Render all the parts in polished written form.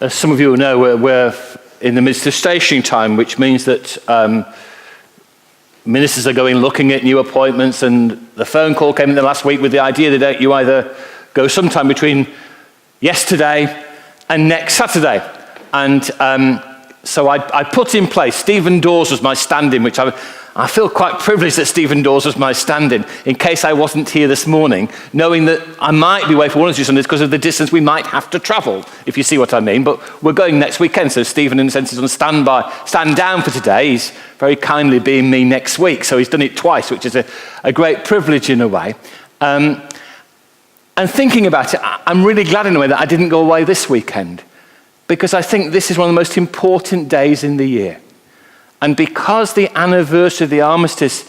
As some of you will know, we're in the midst of stationing time, which means that ministers are going looking at new appointments, and the phone call came in the last week with the idea that you either go sometime between yesterday and next Saturday. And so I put in place, Stephen Dawes was my stand-in, which I feel quite privileged that Stephen Dawes was my stand-in, in case I wasn't here this morning, knowing that I might be away for one or two Sundays because of the distance we might have to travel, if you see what I mean. But we're going next weekend, so Stephen, in a sense, is on stand down for today. He's very kindly being me next week, so he's done it twice, which is a great privilege in a way. And thinking about it, I'm really glad in a way that I didn't go away this weekend, because I think this is one of the most important days in the year. And because the anniversary of the armistice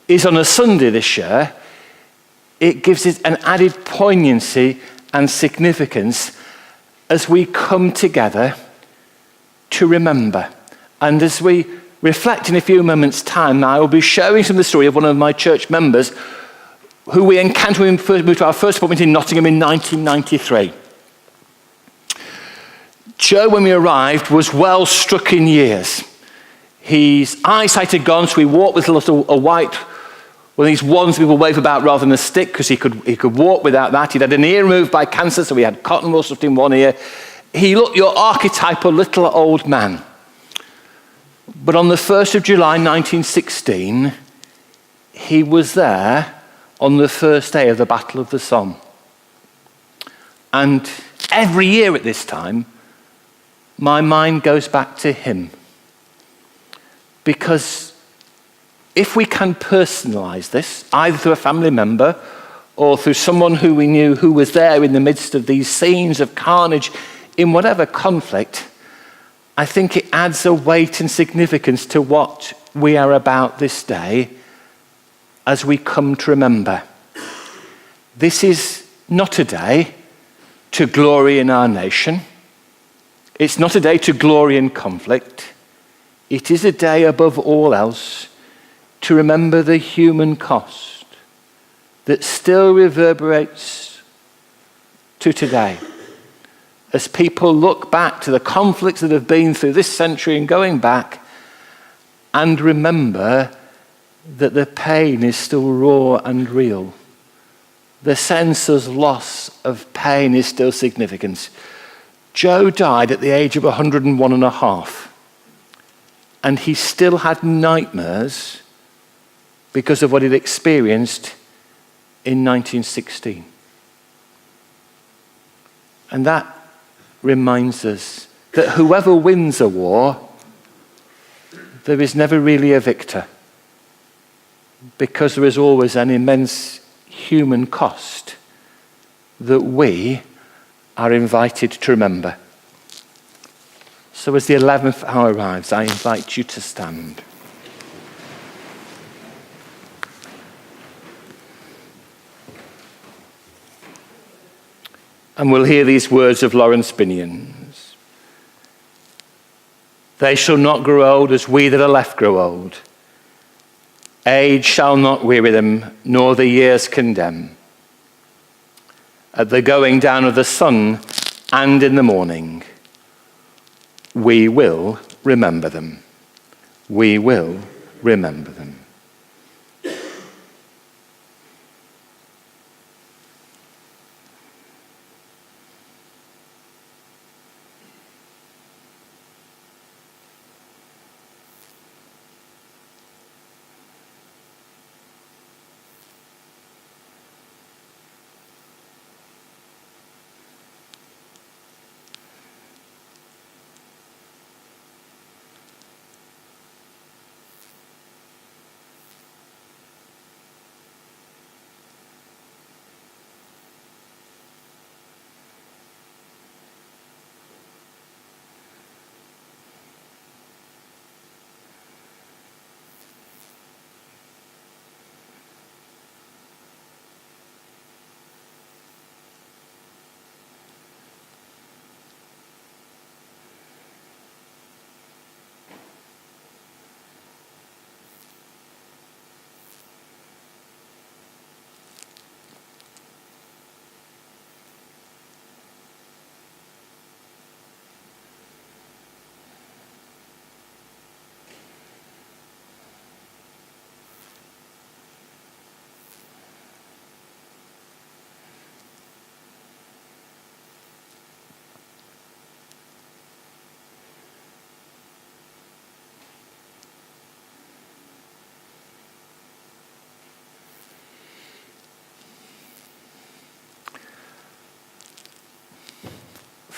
is on a Sunday this year, it gives it an added poignancy and significance as we come together to remember. And as we reflect in a few moments' time, I will be sharing some of the story of one of my church members who we encountered when we moved to our first appointment in Nottingham in 1993. Joe, when we arrived, was well struck in years. His eyesight had gone, so he walked with a white, one of these wands people wave about rather than a stick, because he could walk without that. He'd had an ear removed by cancer, so he had cotton wool stuffed in one ear. He looked your archetypal little old man. But on the 1st of July 1916, he was there on the first day of the Battle of the Somme. And every year at this time, my mind goes back to him. Because if we can personalize this, either through a family member or through someone who we knew who was there in the midst of these scenes of carnage in whatever conflict, I think it adds a weight and significance to what we are about this day as we come to remember. This is not a day to glory in our nation. It's not a day to glory in conflict. It is a day above all else to remember the human cost that still reverberates to today. As people look back to the conflicts that have been through this century and going back, and remember that the pain is still raw and real. The sense of loss of pain is still significant. Joe died at the age of 101 and a half. And he still had nightmares because of what he'd experienced in 1916. And that reminds us that whoever wins a war, there is never really a victor, because there is always an immense human cost that we are invited to remember. So as the 11th hour arrives, I invite you to stand. And we'll hear these words of Lawrence Binion's. They shall not grow old as we that are left grow old. Age shall not weary them, nor the years condemn. At the going down of the sun and in the morning, we will remember them. We will remember them.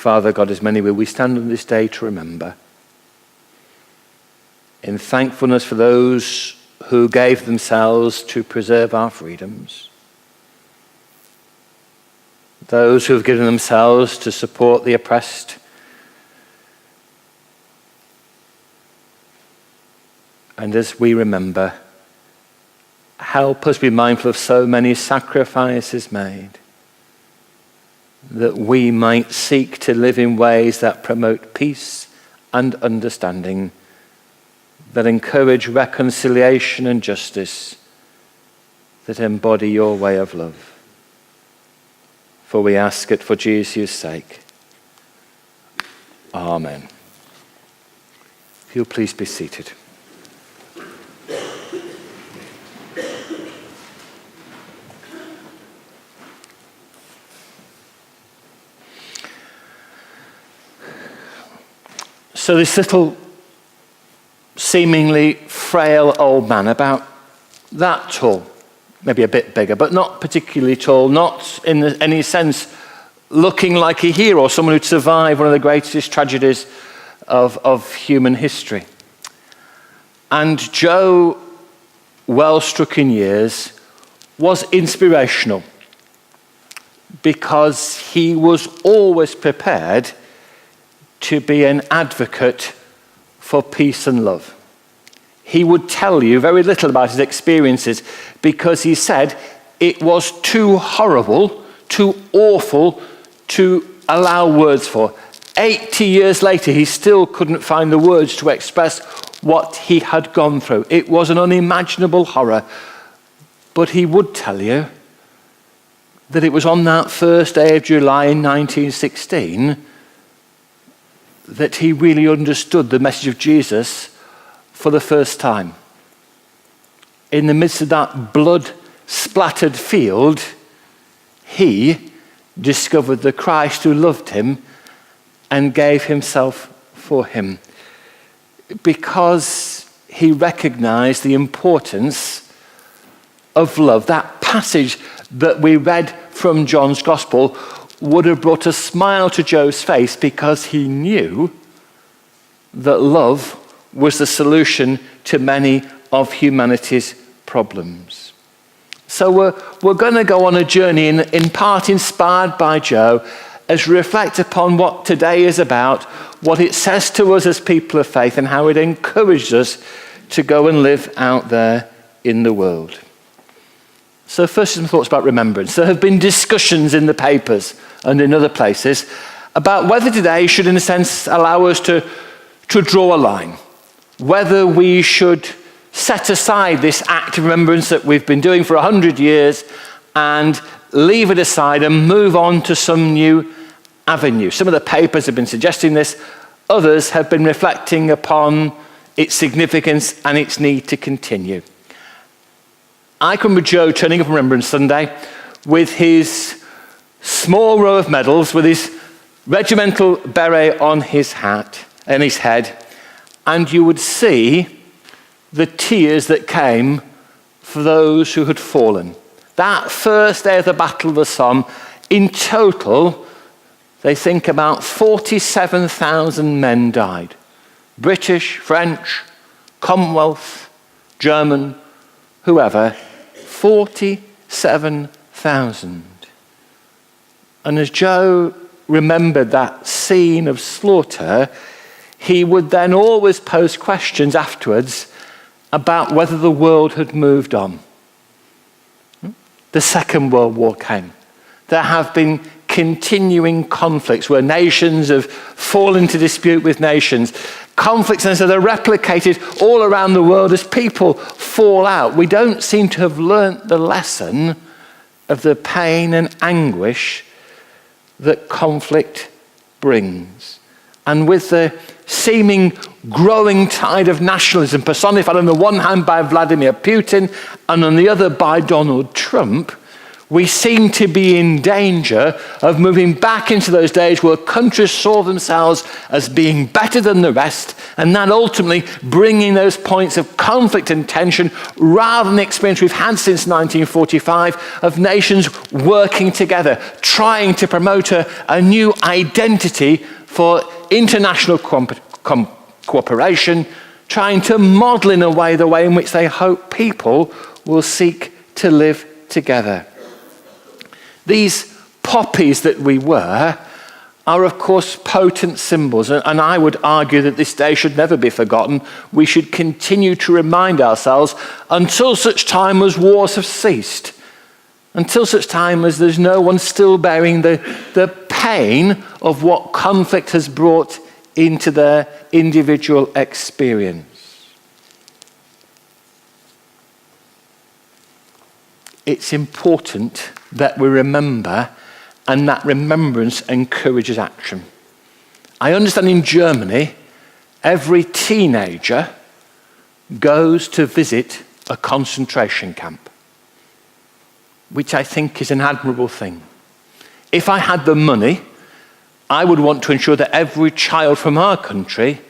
Father God, as many will we stand on this day to remember. In thankfulness for those who gave themselves to preserve our freedoms. Those who have given themselves to support the oppressed. And as we remember, help us be mindful of so many sacrifices made, that we might seek to live in ways that promote peace and understanding, that encourage reconciliation and justice, that embody your way of love. For we ask it for Jesus' sake. Amen. If you'll please be seated. So this little seemingly frail old man, about that tall, maybe a bit bigger, but not particularly tall, not in any sense looking like a hero, someone who'd survived one of the greatest tragedies of human history. And Joe, well struck in years, was inspirational because he was always prepared to be an advocate for peace and love. He would tell you very little about his experiences because he said it was too horrible, too awful to allow words for. 80 years later, he still couldn't find the words to express what he had gone through. It was an unimaginable horror. But he would tell you that it was on that first day of July in 1916 that he really understood the message of Jesus for the first time. In the midst of that blood-splattered field, he discovered the Christ who loved him and gave himself for him, because he recognized the importance of love. That passage that we read from John's Gospel would have brought a smile to Joe's face because he knew that love was the solution to many of humanity's problems. So we're going to go on a journey in part inspired by Joe as we reflect upon what today is about, what it says to us as people of faith, and how it encourages us to go and live out there in the world. So first, some thoughts about remembrance. There have been discussions in the papers and in other places about whether today should, in a sense, allow us to draw a line, whether we should set aside this act of remembrance that we've been doing for 100 years and leave it aside and move on to some new avenue. Some of the papers have been suggesting this. Others have been reflecting upon its significance and its need to continue. I can remember Joe turning up on Remembrance Sunday with his small row of medals, with his regimental beret on his hat and his head, and you would see the tears that came for those who had fallen. That first day of the Battle of the Somme, in total, they think about 47,000 men died. British, French, Commonwealth, German, whoever, 47,000. And as Joe remembered that scene of slaughter, he would then always pose questions afterwards about whether the world had moved on. The Second World War came. There have been continuing conflicts where nations have fallen into dispute with nations. Conflicts, and so they're replicated all around the world as people fall out. We don't seem to have learnt the lesson of the pain and anguish that conflict brings. And with the seeming growing tide of nationalism personified on the one hand by Vladimir Putin and on the other by Donald Trump, We seem to be in danger of moving back into those days where countries saw themselves as being better than the rest, and that ultimately bringing those points of conflict and tension, rather than the experience we've had since 1945 of nations working together, trying to promote a new identity for international cooperation, trying to model in a way the way in which they hope people will seek to live together. These poppies that we wear are, of course, potent symbols, and I would argue that this day should never be forgotten. We should continue to remind ourselves until such time as wars have ceased, until such time as there's no one still bearing the pain of what conflict has brought into their individual experience. It's important that we remember, and that remembrance encourages action. I understand in Germany, every teenager goes to visit a concentration camp, which I think is an admirable thing. If I had the money, I would want to ensure that every child from our country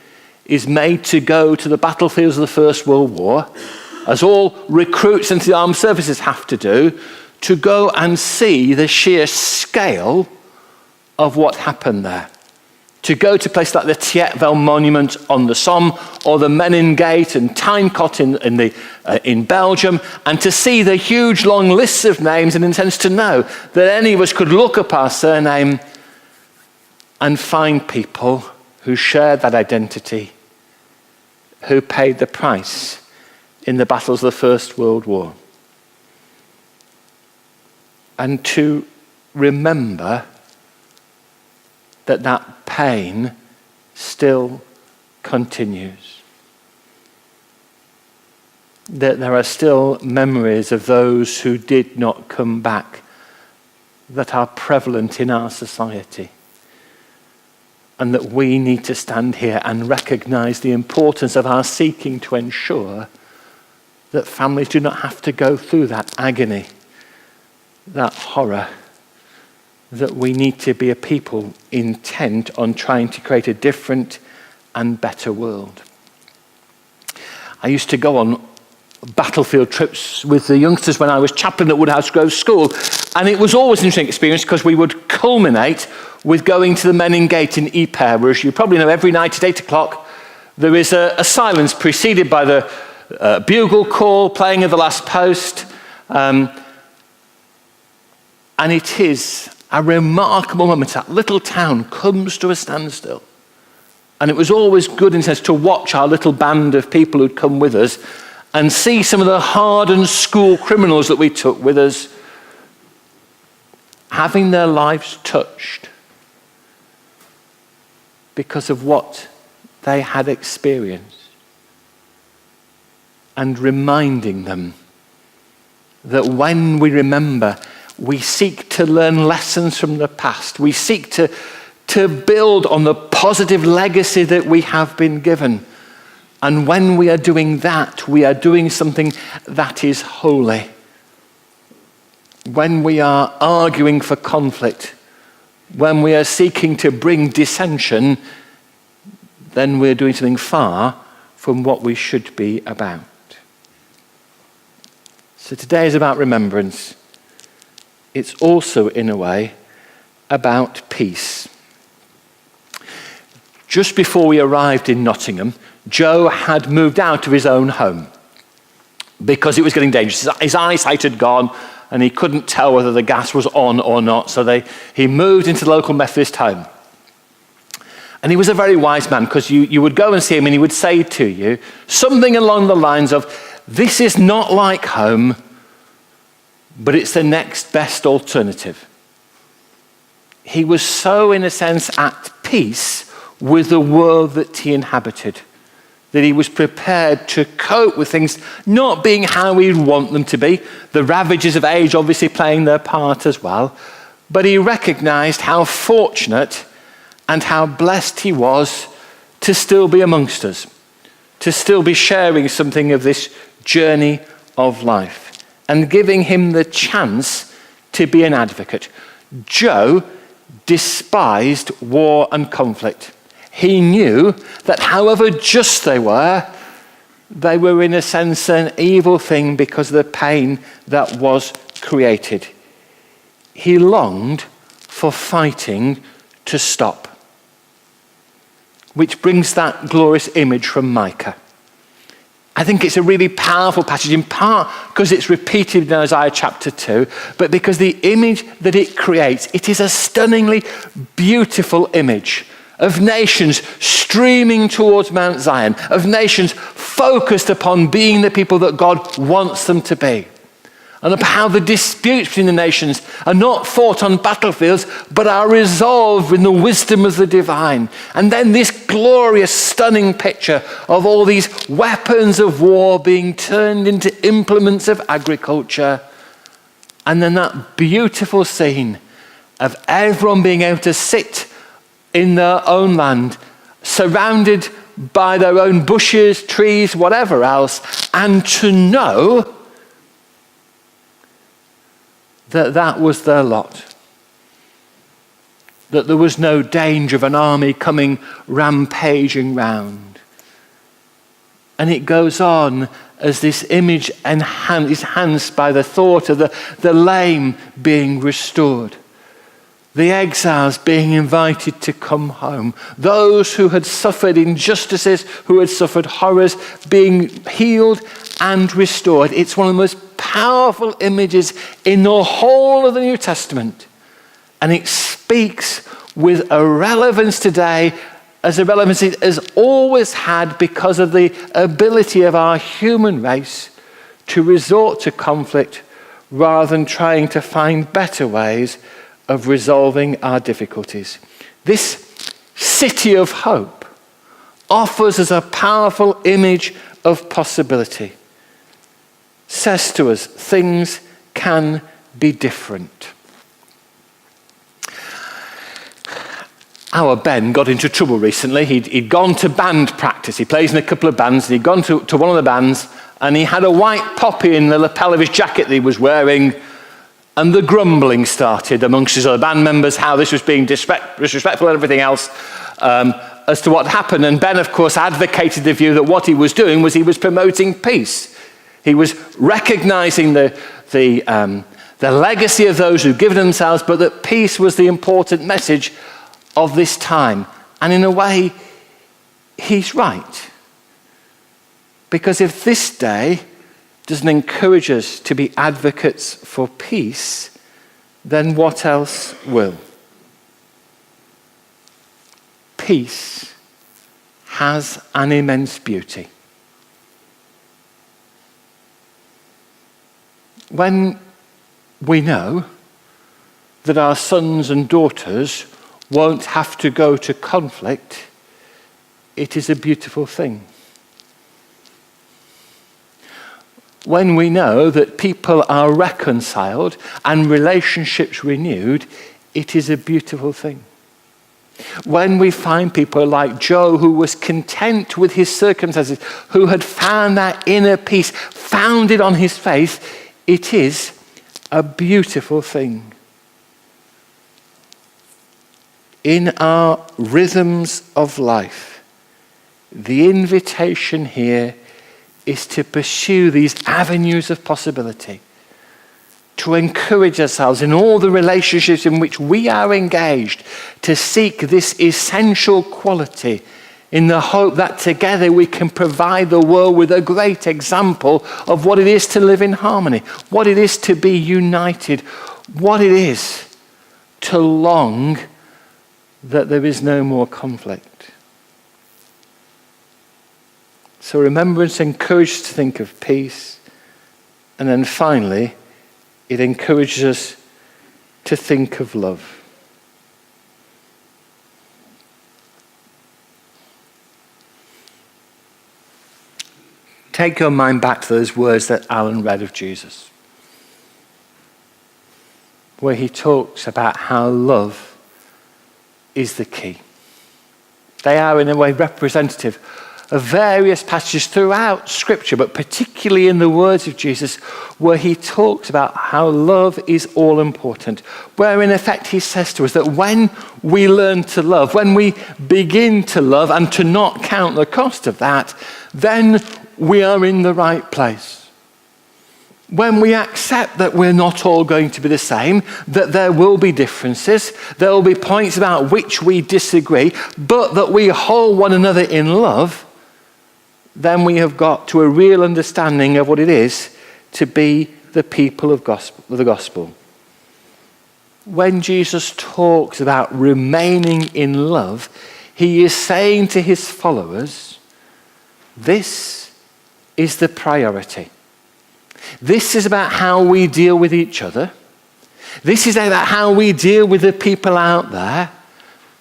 is made to go to the battlefields of the First World War, as all recruits into the armed services have to do, to go and see the sheer scale of what happened there. To go to places like the Tietvel Monument on the Somme, or the Meningate and Tynecott in Belgium, and to see the huge long lists of names, and in a sense to know that any of us could look up our surname and find people who shared that identity, who paid the price in the battles of the First World War. And to remember that pain still continues. That there are still memories of those who did not come back that are prevalent in our society. And that we need to stand here and recognize the importance of our seeking to ensure that families do not have to go through that agony, that horror, that we need to be a people intent on trying to create a different and better world. I used to go on battlefield trips with the youngsters when I was chaplain at Woodhouse Grove School, and it was always an interesting experience because we would culminate with going to the Meningate in Ypres, where, as you probably know, every night at 8 o'clock there is a silence preceded by the bugle call, playing of the last post, and it is a remarkable moment. That little town comes to a standstill. And it was always good, in a sense, to watch our little band of people who'd come with us and see some of the hardened school criminals that we took with us having their lives touched because of what they had experienced, and reminding them that when we remember, we seek to learn lessons from the past. We seek to build on the positive legacy that we have been given. And when we are doing that, we are doing something that is holy. When we are arguing for conflict, when we are seeking to bring dissension, then we're doing something far from what we should be about. So today is about remembrance. It's also, in a way, about peace. Just before we arrived in Nottingham, Joe had moved out of his own home because it was getting dangerous. His eyesight had gone and he couldn't tell whether the gas was on or not, so he moved into the local Methodist home. And he was a very wise man, because you would go and see him and he would say to you something along the lines of, "This is not like home, but it's the next best alternative." He was so, in a sense, at peace with the world that he inhabited, that he was prepared to cope with things not being how we'd want them to be, the ravages of age obviously playing their part as well, but he recognized how fortunate and how blessed he was to still be amongst us, to still be sharing something of this journey of life, and giving him the chance to be an advocate. Joe despised war and conflict. He knew that however just they were in a sense an evil thing because of the pain that was created. He longed for fighting to stop. Which brings that glorious image from Micah. I think it's a really powerful passage, in part because it's repeated in Isaiah chapter 2, but because the image that it creates, it is a stunningly beautiful image of nations streaming towards Mount Zion, of nations focused upon being the people that God wants them to be, and of how the disputes between the nations are not fought on battlefields, but are resolved in the wisdom of the divine. And then this glorious, stunning picture of all these weapons of war being turned into implements of agriculture. And then that beautiful scene of everyone being able to sit in their own land, surrounded by their own bushes, trees, whatever else, and to know that was their lot. That there was no danger of an army coming rampaging round. And it goes on as this image is enhanced by the thought of the lame being restored. The exiles being invited to come home. Those who had suffered injustices, who had suffered horrors, being healed and restored. It's one of the most powerful images in the whole of the New Testament. And it speaks with a relevance today, as a relevance it has always had because of the ability of our human race to resort to conflict rather than trying to find better ways of resolving our difficulties. This city of hope offers us a powerful image of possibility. Says to us, things can be different. Our Ben got into trouble recently. He'd gone to band practice. He plays in a couple of bands, and he'd gone to one of the bands, and he had a white poppy in the lapel of his jacket that he was wearing, and the grumbling started amongst his other band members, how this was being disrespectful and everything else, as to what happened. And Ben, of course, advocated the view that what he was doing was he was promoting peace. He was recognizing the legacy of those who've given themselves, but that peace was the important message of this time. And in a way, he's right. Because if this day doesn't encourage us to be advocates for peace, then what else will? Peace has an immense beauty. When we know that our sons and daughters won't have to go to conflict, it is a beautiful thing. When we know that people are reconciled and relationships renewed, it is a beautiful thing. When we find people like Joe, who was content with his circumstances, who had found that inner peace founded on his faith, it is a beautiful thing. In our rhythms of life, the invitation here is to pursue these avenues of possibility, to encourage ourselves in all the relationships in which we are engaged, to seek this essential quality in the hope that together we can provide the world with a great example of what it is to live in harmony, what it is to be united, what it is to long that there is no more conflict. So remembrance encourages us to think of peace, and then finally, it encourages us to think of love. Take your mind back to those words that Alan read of Jesus, where he talks about how love is the key. They are in a way representative of various passages throughout Scripture, but particularly in the words of Jesus, where he talks about how love is all important, where in effect he says to us that when we learn to love, when we begin to love and to not count the cost of that, then we are in the right place. When we accept that we're not all going to be the same, that there will be differences, there will be points about which we disagree, but that we hold one another in love, then we have got to a real understanding of what it is to be the people of the gospel. When Jesus talks about remaining in love, he is saying to his followers, this is the priority. This is about how we deal with each other. This is about how we deal with the people out there.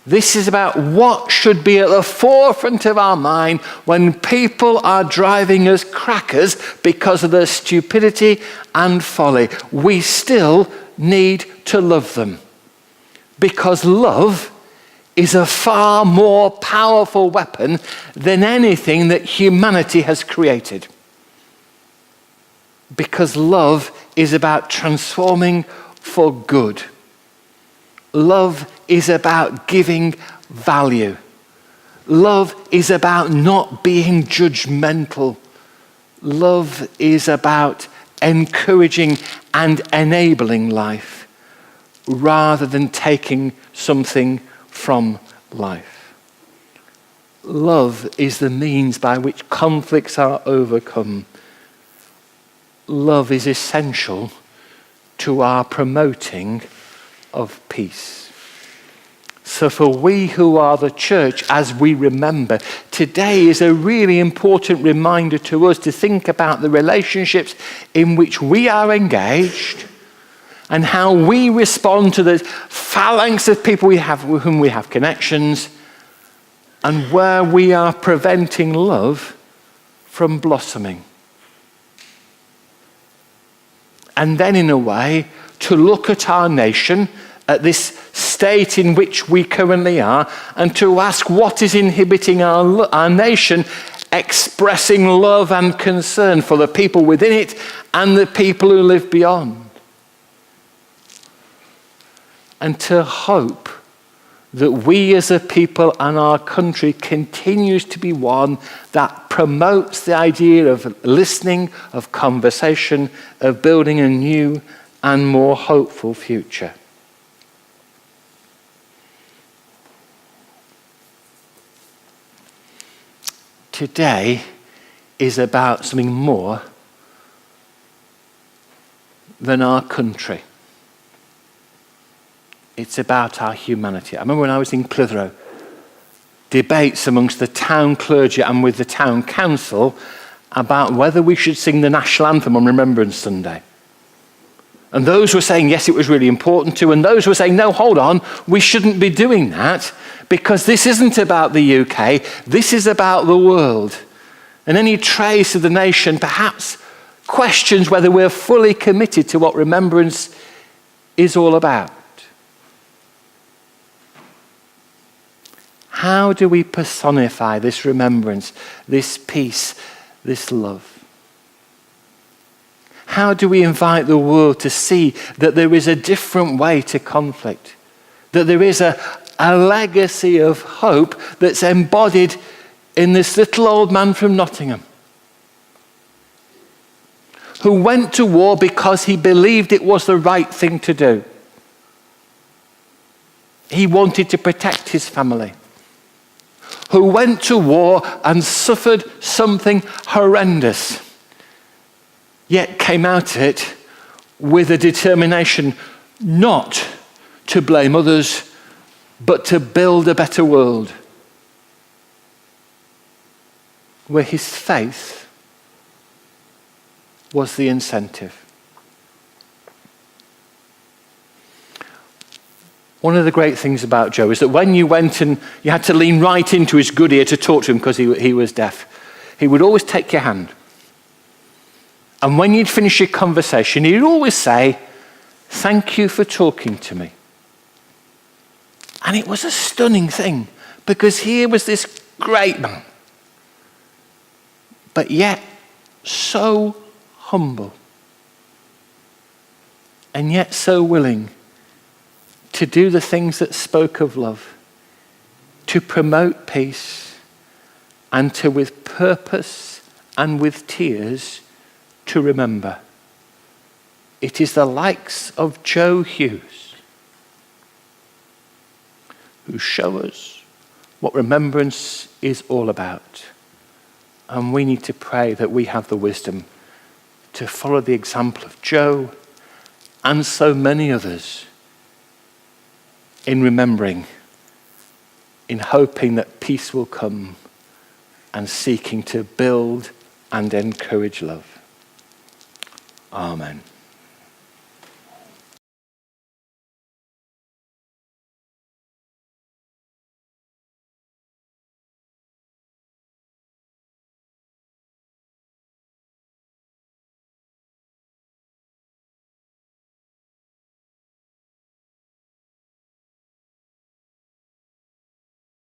This is about what should be at the forefront of our mind when people are driving us crackers because of their stupidity and folly. We still need to love them, because love is a far more powerful weapon than anything that humanity has created. Because love is about transforming for good. Love is about giving value. Love is about not being judgmental. Love is about encouraging and enabling life rather than taking something from life. Love is the means by which conflicts are overcome. Love is essential to our promoting of peace. So for we who are the church, as we remember, today is a really important reminder to us to think about the relationships in which we are engaged and how we respond to the phalanx of people we have with whom we have connections, and where we are preventing love from blossoming. And then, in a way, to look at our nation, at this state in which we currently are, and to ask what is inhibiting our nation expressing love and concern for the people within it and the people who live beyond. And to hope that we as a people and our country continues to be one that promotes the idea of listening, of conversation, of building a new and more hopeful future. Today is about something more than our country. It's about our humanity. I remember when I was in Clitheroe, debates amongst the town clergy and with the town council about whether we should sing the national anthem on Remembrance Sunday. And those were saying, yes, it was really important to, and those were saying, no, hold on, we shouldn't be doing that because this isn't about the UK, this is about the world. And any trace of the nation perhaps questions whether we're fully committed to what remembrance is all about. How do we personify this remembrance, this peace, this love? How do we invite the world to see that there is a different way to conflict? That there is a legacy of hope that's embodied in this little old man from Nottingham who went to war because he believed it was the right thing to do. He wanted to protect his family. Who went to war and suffered something horrendous, yet came out of it with a determination not to blame others, but to build a better world, where his faith was the incentive. One of the great things about Joe is that when you went and you had to lean right into his good ear to talk to him because he was deaf, he would always take your hand. And when you'd finish your conversation, he'd always say, "Thank you for talking to me." And it was a stunning thing, because here was this great man but yet so humble, and yet so willing to do the things that spoke of love, to promote peace, and to, with purpose and with tears, to remember. It is the likes of Joe Hughes who show us what remembrance is all about. And we need to pray that we have the wisdom to follow the example of Joe and so many others in remembering, in hoping that peace will come, and seeking to build and encourage love. Amen.